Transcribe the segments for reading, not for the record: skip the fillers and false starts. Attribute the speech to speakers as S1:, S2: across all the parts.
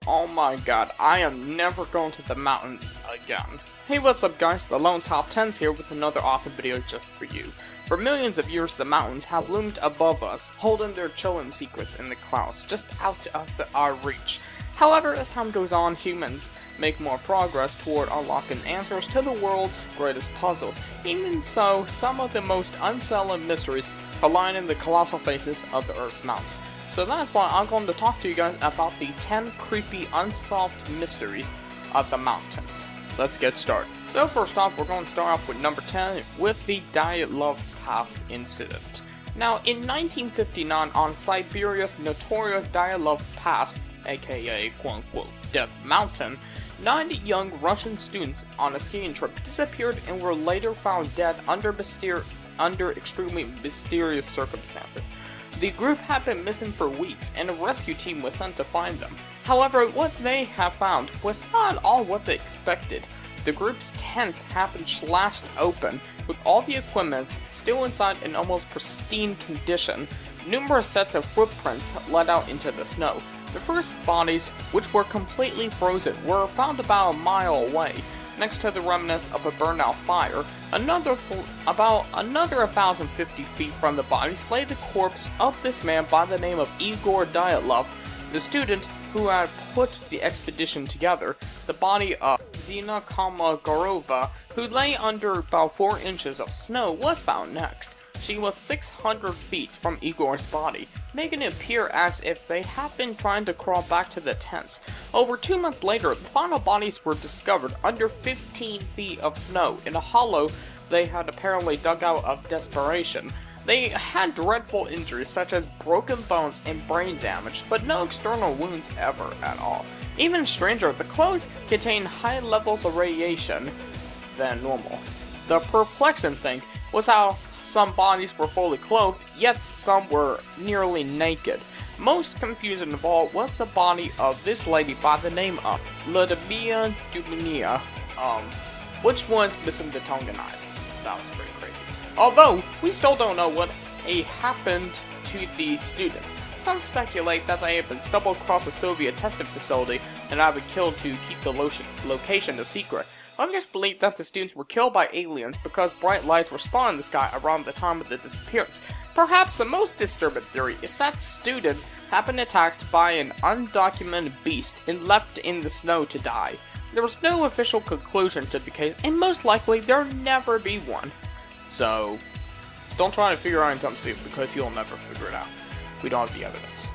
S1: Oh my god, I am never going to the mountains again. Hey, what's up guys, the Lone Top 10s here with another awesome video just for you. For millions of years, the mountains have loomed above us, holding their chilling secrets in the clouds, just out of our reach. However, as time goes on, humans make more progress toward unlocking answers to the world's greatest puzzles. Even so, some of the most unsolved mysteries are lying in the colossal faces of the Earth's mountains. So that's why I'm going to talk to you guys about the 10 creepy unsolved mysteries of the mountains. Let's get started. So first off, we're going to start off with number 10 with the Dyatlov Pass incident. Now, in 1959, on Siberia's notorious Dyatlov Pass, aka quote-unquote Death Mountain, 9 young Russian students on a skiing trip disappeared and were later found dead under extremely mysterious circumstances. The group had been missing for weeks, and a rescue team was sent to find them. However, what they have found was not at all what they expected. The group's tents had been slashed open, with all the equipment still inside in almost pristine condition. Numerous sets of footprints led out into the snow. The first bodies, which were completely frozen, were found about a mile away, next to the remnants of a burned-out fire. About another 1,050 feet from the bodies lay the corpse of this man by the name of Igor Dyatlov, the student who had put the expedition together. The body of Zina Kolmogorova, who lay under about 4 inches of snow, was found next. She was 600 feet from Igor's body, making it appear as if they had been trying to crawl back to the tents. Over 2 months later, the final bodies were discovered under 15 feet of snow in a hollow they had apparently dug out of desperation. They had dreadful injuries such as broken bones and brain damage, but no external wounds ever at all. Even stranger, the clothes contained high levels of radiation than normal. The perplexing thing was how some bodies were fully clothed, yet some were nearly naked. Most confusing of all was the body of this lady by the name of Ludmila Dubinina, which was missing the tongue and eyes. That was pretty crazy. Although, we still don't know what happened to these students. Some speculate that they had been stumbled across a Soviet testing facility and had been killed to keep the location a secret. Others believe that the students were killed by aliens because bright lights were spotted in the sky around the time of the disappearance. Perhaps the most disturbing theory is that students have been attacked by an undocumented beast and left in the snow to die. There was no official conclusion to the case, and most likely there'll never be one. So, don't try to figure out in jumpsuit because you'll never figure it out. We don't have the evidence.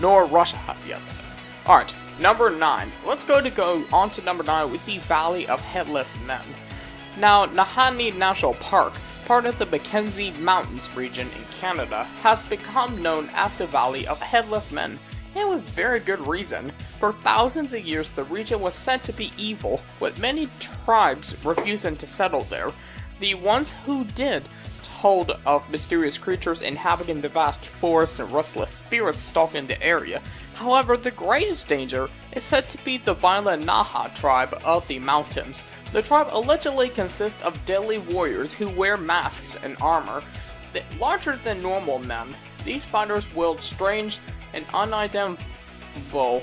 S1: Nor Russia has the evidence. Alright, number 9. Let's go on to number 9 with the Valley of Headless Men. Now, Nahanni National Park, part of the Mackenzie Mountains region in Canada, has become known as the Valley of Headless Men, and with very good reason. For thousands of years, the region was said to be evil, with many tribes refusing to settle there. The ones who did told of mysterious creatures inhabiting the vast forests and restless spirits stalking the area. However, the greatest danger is said to be the violent Naha tribe of the mountains. The tribe allegedly consists of deadly warriors who wear masks and armor. Larger than normal men, these fighters wield strange and unidentifiable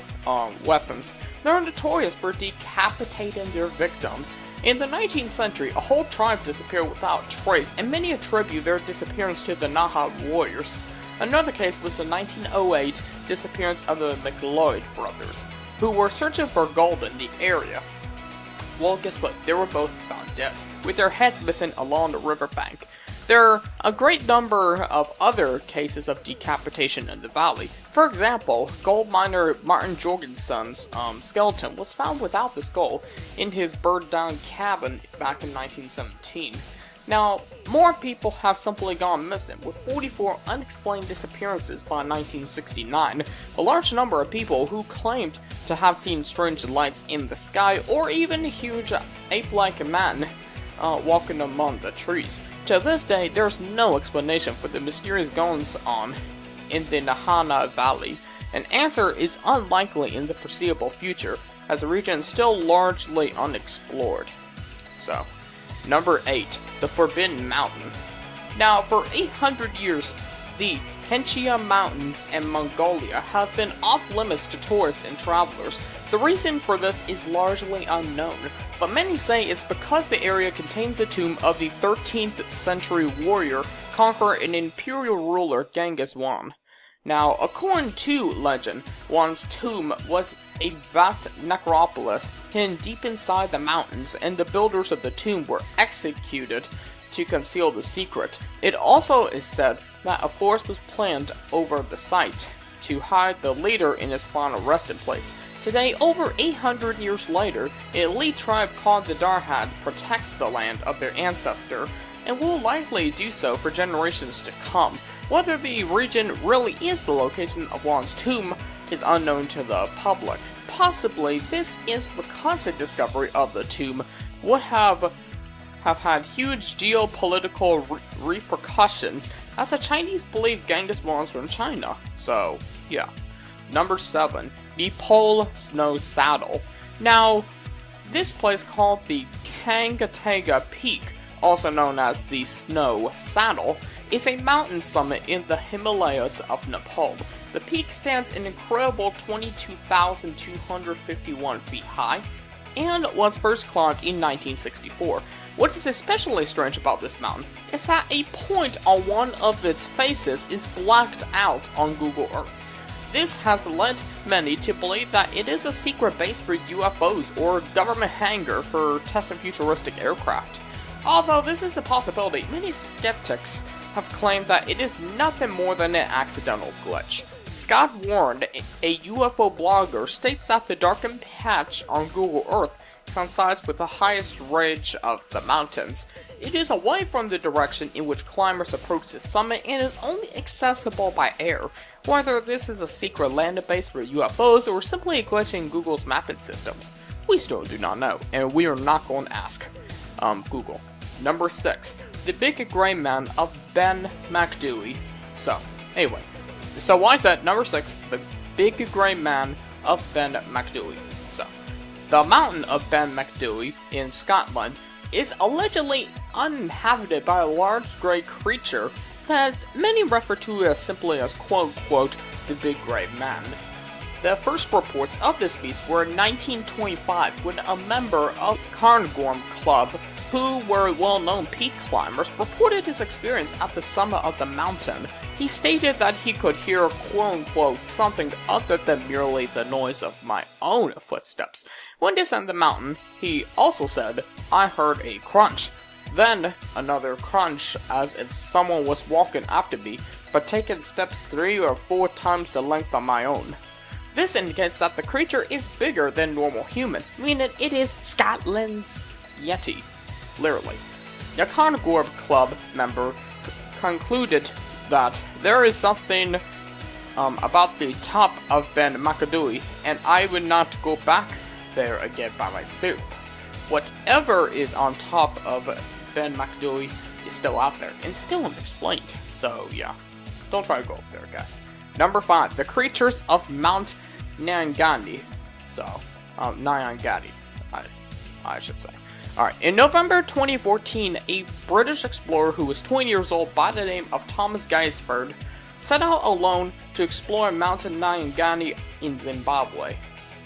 S1: weapons. They're notorious for decapitating their victims. In the 19th century, a whole tribe disappeared without trace, and many attribute their disappearance to the Naha warriors. Another case was the 1908 disappearance of the McLeod brothers, who were searching for gold in the area. Well, guess what? They were both found dead, with their heads missing along the riverbank. There are a great number of other cases of decapitation in the valley. For example, gold miner Martin Jorgensen's skeleton was found without the skull in his burned-down cabin back in 1917. Now, more people have simply gone missing, with 44 unexplained disappearances by 1969. A large number of people who claimed to have seen strange lights in the sky, or even a huge ape-like man walking among the trees. To this day, there's no explanation for the mysterious goings-on in the Nahana Valley. An answer is unlikely in the foreseeable future, as the region is still largely unexplored. So, number 8, the Forbidden Mountain. Now, for 800 years, the Henchia Mountains and Mongolia have been off-limits to tourists and travelers. The reason for this is largely unknown, but many say it's because the area contains the tomb of the 13th century warrior, conqueror, and imperial ruler Genghis Khan. Now, according to legend, Wan's tomb was a vast necropolis hidden deep inside the mountains, and the builders of the tomb were executed to conceal the secret. It also is said that a forest was planned over the site to hide the leader in his final resting place. Today, over 800 years later, an elite tribe called the Darhad protects the land of their ancestor, and will likely do so for generations to come. Whether the region really is the location of Wan's tomb is unknown to the public. Possibly, this is because the discovery of the tomb would have had huge geopolitical repercussions, as the Chinese believe Genghis Khan was from China. So, yeah. Number 7. The Pole Snow Saddle. Now, this place called the Kangatega Peak, also known as the Snow Saddle, is a mountain summit in the Himalayas of Nepal. The peak stands an incredible 22,251 feet high, and was first climbed in 1964. What is especially strange about this mountain is that a point on one of its faces is blacked out on Google Earth. This has led many to believe that it is a secret base for UFOs or government hangar for testing futuristic aircraft. Although this is a possibility, many skeptics have claimed that it is nothing more than an accidental glitch. Scott Warren, a UFO blogger, states that the darkened patch on Google Earth coincides with the highest ridge of the mountains. It is away from the direction in which climbers approach the summit and is only accessible by air. Whether this is a secret landing base for UFOs or simply a glitch in Google's mapping systems, we still do not know, and we are not going to ask Google. Number 6. The Big Gray Man of Ben Macdouey. So why is that number 6? The Big Gray Man of Ben Macdouey. So, the mountain of Ben Macdouey in Scotland is allegedly uninhabited by a large gray creature that many refer to as simply as quote-unquote the Big Gray Man. The first reports of this beast were in 1925 when a member of Cairngorm Club, who were well-known peak climbers, reported his experience at the summit of the mountain. He stated that he could hear quote-unquote something other than merely the noise of my own footsteps. When descending the mountain, he also said, "I heard a crunch, then another crunch as if someone was walking after me, but taking steps 3 or 4 times the length of my own." This indicates that the creature is bigger than normal human, meaning it is Scotland's Yeti. Literally. The Cairngorm Club member concluded that there is something about the top of Ben Macdouey, and I would not go back there again by myself. Whatever is on top of Ben Macdouey is still out there, and still unexplained. So yeah, don't try to go up there, guys. Number 5, the creatures of Mount Nyangani. So, Nyangani, I should say. Alright, in November 2014, a British explorer who was 20 years old by the name of Thomas Gaisford set out alone to explore Mount Nyangani in Zimbabwe.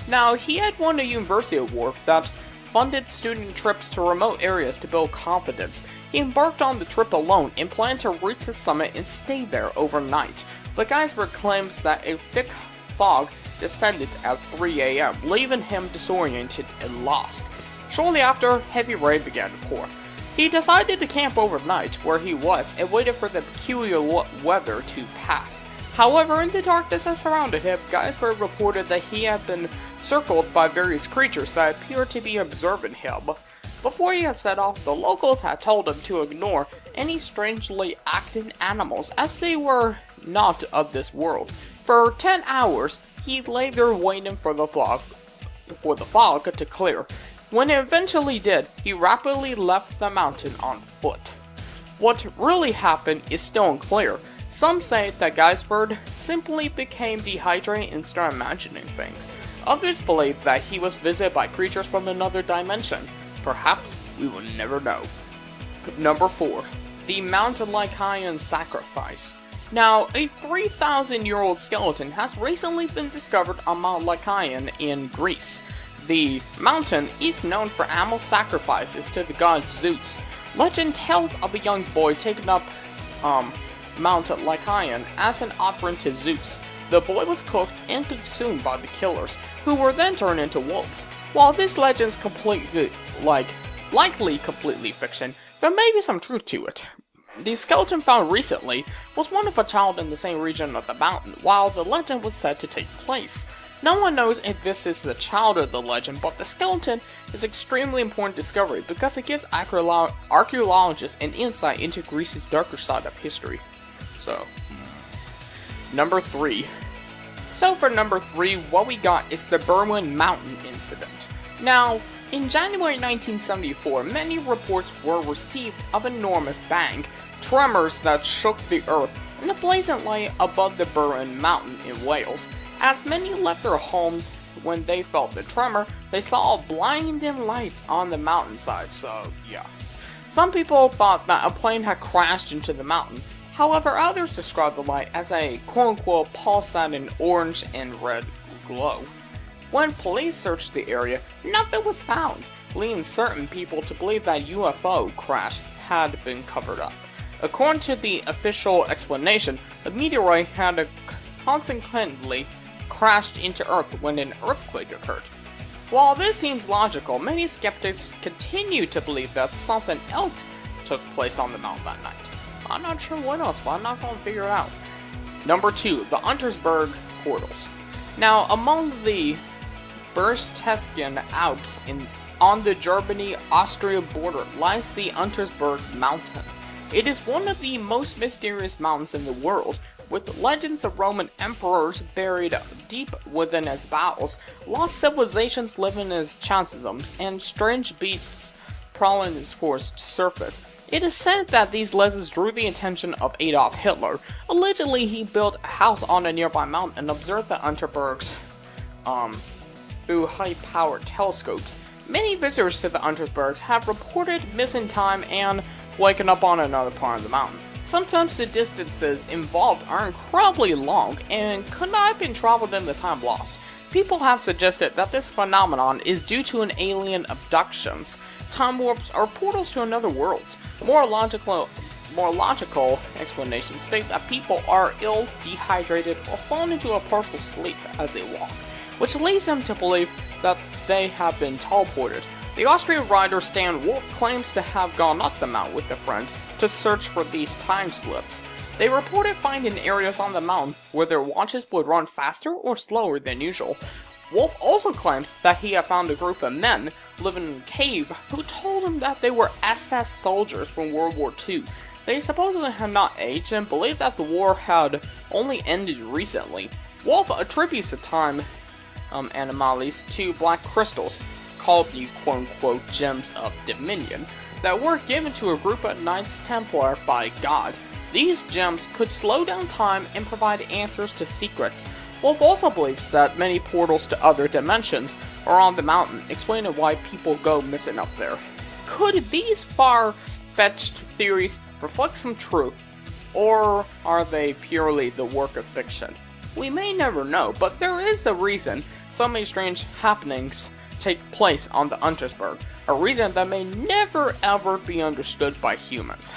S1: Now, he had won a university award that funded student trips to remote areas to build confidence. He embarked on the trip alone and planned to reach the summit and stay there overnight. But Gaisford claims that a thick fog descended at 3 a.m., leaving him disoriented and lost. Shortly after, heavy rain began to pour. He decided to camp overnight where he was and waited for the peculiar weather to pass. However, in the darkness that surrounded him, Gaisford reported that he had been circled by various creatures that appeared to be observing him. Before he had set off, the locals had told him to ignore any strangely acting animals, as they were not of this world. For 10 hours, he lay there waiting for the fog to clear. When it eventually did, he rapidly left the mountain on foot. What really happened is still unclear. Some say that Gaisford simply became dehydrated and started imagining things. Others believe that he was visited by creatures from another dimension. Perhaps we will never know. Number 4. The Mount Lycaon Sacrifice. Now, a 3,000-year-old skeleton has recently been discovered on Mount Lycaon in Greece. The mountain is known for animal sacrifices to the god Zeus. Legend tells of a young boy taking up Mount Lycaon as an offering to Zeus. The boy was cooked and consumed by the killers, who were then turned into wolves. While this legend's likely completely fiction, there may be some truth to it. The skeleton found recently was one of a child in the same region of the mountain, while the legend was said to take place. No one knows if this is the child of the legend, but the skeleton is an extremely important discovery because it gives archaeologists an insight into Greece's darker side of history. So, number 3. So for number 3, what we got is the Berwyn Mountain incident. Now, in January 1974, many reports were received of enormous bang, tremors that shook the earth, and a blazing light above the Berwyn Mountain in Wales. As many left their homes when they felt the tremor, they saw blinding lights on the mountainside, so yeah. Some people thought that a plane had crashed into the mountain. However, others described the light as a quote-unquote pulsating orange and red glow. When police searched the area, nothing was found, leading certain people to believe that UFO crash had been covered up. According to the official explanation, the meteorite had consequently crashed into Earth when an earthquake occurred. While this seems logical, many skeptics continue to believe that something else took place on the mountain that night. I'm not sure what else, but I'm not going to figure it out. Number 2, the Untersberg portals. Now, among the Berchtesgaden Alps on the Germany-Austria border lies the Untersberg Mountain. It is one of the most mysterious mountains in the world, with legends of Roman emperors buried deep within its bowels, lost civilizations living in its chasms, and strange beasts prowling its forest surface. It is said that these legends drew the attention of Adolf Hitler. Allegedly, he built a house on a nearby mountain and observed the Untersbergs through high-powered telescopes. Many visitors to the Untersberg have reported missing time and waking up on another part of the mountain. Sometimes the distances involved are incredibly long and could not have been traveled in the time lost. People have suggested that this phenomenon is due to an alien abductions, time warps, or portals to another world. More logical explanations state that people are ill, dehydrated, or fall into a partial sleep as they walk, which leads them to believe that they have been teleported. The Austrian writer Stan Wolf claims to have gone up the mountain with a friend to search for these time slips. They reported finding areas on the mountain where their watches would run faster or slower than usual. Wolf also claims that he had found a group of men living in a cave who told him that they were SS soldiers from World War II. They supposedly had not aged and believed that the war had only ended recently. Wolf attributes the time anomalies to black crystals, called the quote-unquote Gems of Dominion, that were given to a group of Knights Templar by God. These gems could slow down time and provide answers to secrets. Wolf also believes that many portals to other dimensions are on the mountain, explaining why people go missing up there. Could these far-fetched theories reflect some truth, or are they purely the work of fiction? We may never know, but there is a reason so many strange happenings take place on the Untersberg, a reason that may never ever be understood by humans.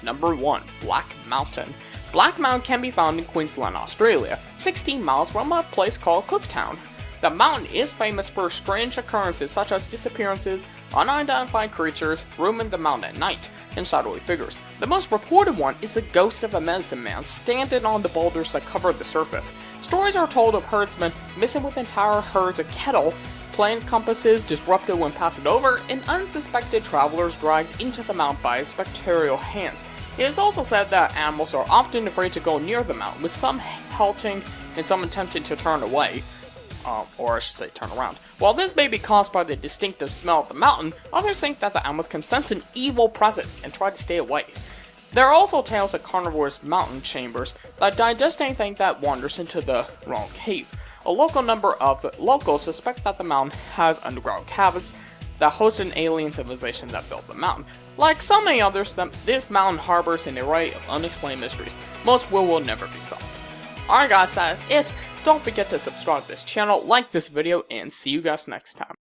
S1: Number 1. Black Mountain. Black Mountain can be found in Queensland, Australia, 16 miles from a place called Cooktown. The mountain is famous for strange occurrences such as disappearances, unidentified creatures roaming the mountain at night, and shadowy figures. The most reported one is the ghost of a medicine man standing on the boulders that cover the surface. Stories are told of herdsmen missing with entire herds of cattle, plane compasses disrupted when passing over, and unsuspected travelers dragged into the mountain by spectral hands. It is also said that animals are often afraid to go near the mountain, with some halting and some attempting to turn away. Or I should say turn around. While this may be caused by the distinctive smell of the mountain, others think that the animals can sense an evil presence and try to stay away. There are also tales of carnivorous mountain chambers that digest anything that wanders into the wrong cave. A local number of locals suspect that the mountain has underground caverns that hosted an alien civilization that built the mountain. Like so many others, this mountain harbors an array of unexplained mysteries, most will never be solved. Alright guys, that is it. Don't forget to subscribe to this channel, like this video, and see you guys next time.